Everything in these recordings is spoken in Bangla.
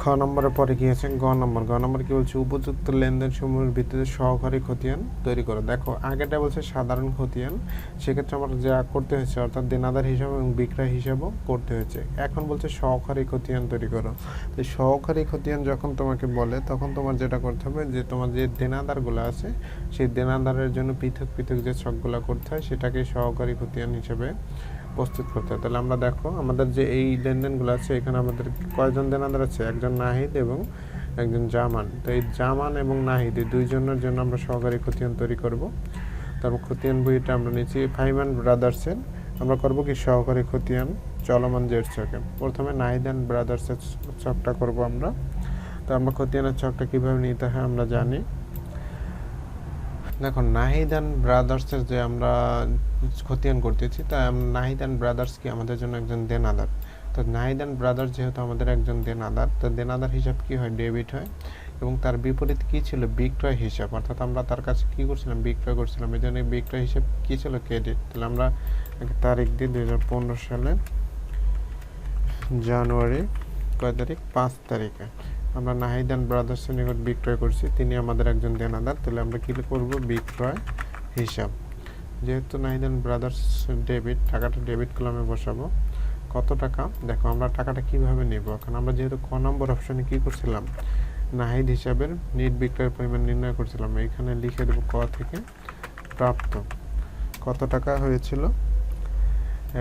খ নম্বরের পরে কি আছে? গ নম্বর কি বলছে? উপযুক্ত লেনদেন সমূহের ভিত্তিতে সহকারী খতিয়ান তৈরি করো। দেখো আগেটা বলছে সাধারণ খতিয়ান, সেক্ষেত্রে আমার যা করতে হয়েছে অর্থাৎ দেনাদার হিসাব এবং বিক্রয় হিসাবও করতে হয়েছে। এখন বলছে সহকারী খতিয়ান তৈরি করো। তো সহকারী খতিয়ান যখন তোমাকে বলে তখন তোমার যেটা করতে হবে যে তোমার যে দেনাদারগুলো আছে সেই দেনাদারের জন্য পৃথক পৃথক যে ছকগুলো করতে হয় সেটাকে সহকারী খতিয়ান হিসেবে প্রস্তুত করতে হয়। তাহলে আমরা দেখো আমাদের যে এই লেনদেনগুলো আছে এখানে আমাদের কয়জন দেনাদার আছে? একজন নাহিদ এবং একজন জামান। তো এই জামান এবং নাহিদ এই দুইজনের জন্য আমরা সহকারী খতিয়ান তৈরি করব। তারপর খতিয়ান বইটা আমরা নিচ্ছি ফাইমান ব্রাদার্সের, আমরা করব কি সহকারী খতিয়ান চলমান জের ছকে। প্রথমে নাহিদ অ্যান্ড ব্রাদার্সের ছকটা করব আমরা। তো আমরা খতিয়ানের ছকটা কীভাবে নিতে হয় আমরা জানি। দেখো নাহিদ অ্যান্ড ব্রাদার্সের যে আমরা খতিয়ান করতেছি, তাই নাহিদ অ্যান্ড ব্রাদার্স কি আমাদের জন্য একজন দেনাদার। তো নাহিদ অ্যান্ড ব্রাদার্স যেহেতু আমাদের একজন দেনাদার, তো দেনাদার হিসাব কি হয়? ডেবিট হয়। এবং তার বিপরীত কি ছিল? বিক্রয় হিসাব, অর্থাৎ আমরা তার কাছে কি করছিলাম? বিক্রয় করছিলাম। এই জন্য বিক্রয় হিসাব কি ছিল? ক্রেডিট। তাহলে আমরা তারিখ দিই 2015 সালে জানুয়ারি কয় তারিখ? 5 তারিখে আমরা নাহিদ অ্যান্ড ব্রাদার্সের নিকট বিক্রয় করছি, তিনি আমাদের একজন দেনাদার। তাহলে আমরা কী করব? বিক্রয় হিসাব। যেহেতু নাহিদ অ্যান্ড ব্রাদার্স ডেবিট, টাকাটা ডেবিট কলামে বসাবো। কত টাকা? দেখো আমরা টাকাটা কিভাবে নেব। এখন আমরা যেহেতু ক নম্বর অপশনে কি করছিলাম? নাহিদ হিসাবের নিট বিক্রয়ের পরিমাণ নির্ণয় করছিলাম, এখানে লিখে দেবো ক থেকে প্রাপ্ত। কত টাকা হয়েছিল?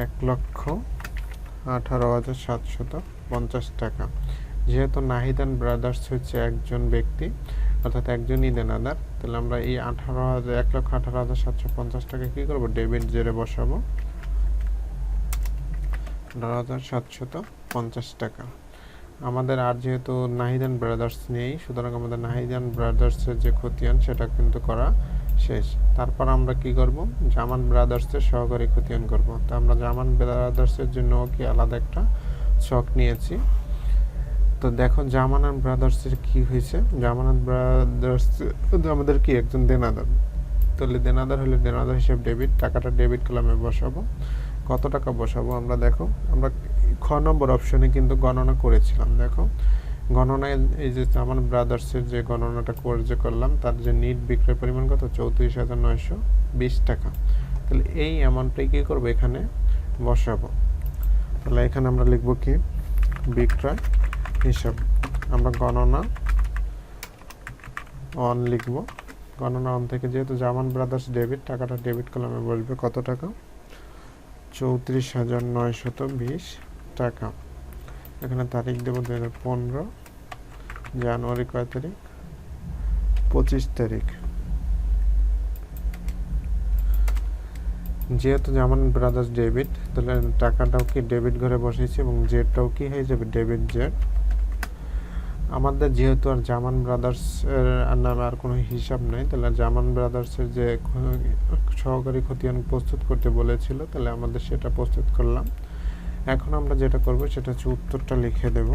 1,18,750 টাকা। যেহেতু নাহিদ অ্যান্ড ব্রাদার্স হচ্ছে একজন ব্যক্তি অর্থাৎ একজনই দেনাদার, তাহলে আমরা এই 1,18,750 টাকা কী করবো? ডেবিট জেরে বসাবো 18,750 টাকা। আমাদের আর যেহেতু নাহিদ অ্যান্ড ব্রাদার্স নেই, সুতরাং আমাদের নাহিদ অ্যান্ড ব্রাদার্সের যে খতিয়ান সেটা কিন্তু করা শেষ। তারপর আমরা কি করব? জামান ব্রাদার্সের সহকারী খতিয়ান করব। তো আমরা জামান ব্রাদার্সের জন্য কি আলাদা একটা ছক নিয়েছি। তো দেখো জামান অ্যান্ড ব্রাদার্সের কি হয়েছে? জামান অ্যান্ড ব্রাদার্স আমাদের কি একজন দেনাদার। তাহলে দেনাদার হলে দেনাদার হিসেব ডেবিট, টাকাটা ডেবিট কলামে বসাবো। কত টাকা বসাবো? আমরা দেখো আমরা খ নম্বর অপশনে কিন্তু গণনা করেছিলাম। দেখো গণনায় এই যে জামান ব্রাদার্সের যে গণনাটা করলাম, তার যে নিট বিক্রয় পরিমাণ কত? 34,920 টাকা। তাহলে এই অ্যামাউন্টটাই কী করবো? এখানে বসাবো। তাহলে এখানে আমরা লিখবো কি? বিক্রয় হিসাব। আমরা গণনা অন লিখব। গণনা অন থেকে যেহেতু জামান ব্রাদার্স ডেবিট, টাকাটা ডেবিট কলামে বসবে। কত টাকা? 34,920 টাকা। এখানে তারিখ দেব 2015 জানুয়ারি কয় তারিখ? 25 তারিখ। যেহেতু জামান ব্রাদার্স ডেবিট, তাহলে টাকাটাও কি ডেবিট ঘরে বসেছি এবং জেডটাও কি হয়ে যাবে? Debit Z. আমাদের যেহেতু আর জামান ব্রাদার্স এর নামে আর কোনো হিসাব নেই, তাহলে জামান ব্রাদার্সের যে সহকারী খতিয়ান প্রস্তুত করতে বলেছিল, তাহলে আমাদের সেটা প্রস্তুত করলাম। এখন আমরা যেটা করব সেটা হচ্ছে উত্তরটা লিখে দেব।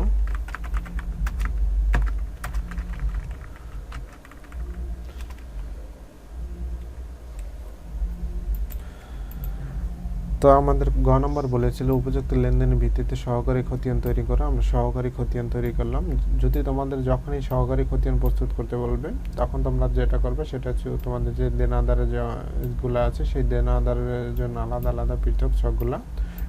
তো আমাদের গ নম্বর বলেছিল উপযুক্ত লেনদেনের ভিত্তিতে সহকারী খতিয়ান তৈরি করা। আমরা সহকারী খতিয়ান তৈরি করলাম। যদি তোমাদের যখনই সহকারী খতিয়ান প্রস্তুত করতে বলবে, তখন তোমরা যেটা করবে সেটা হচ্ছে তোমাদের যে দেনাদারের যেগুলো আছে সেই দেনাদারের জন্য আলাদা আলাদা পৃথক ছকগুলা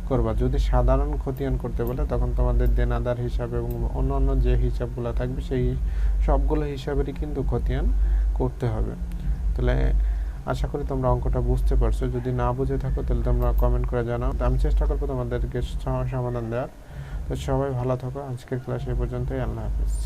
করবা। যদি সাধারণ খতিয়ান করতে বলে তখন তোমাদের দেনাদার হিসাব এবং অন্যান্য যে হিসাবগুলো থাকবে সেই সবগুলো হিসাবেরই কিন্তু খতিয়ান করতে হবে। তাহলে আশা করি তোমরা অঙ্কটা বুঝতে পারছো। যদি না বুঝে থাকো তাহলে তোমরা কমেন্ট করে জানাও, আমি চেষ্টা করবো তোমাদেরকে সমাধান দেওয়ার। তো সবাই ভালো থাকো। আজকের ক্লাস এই পর্যন্তই। আল্লাহ হাফেজ।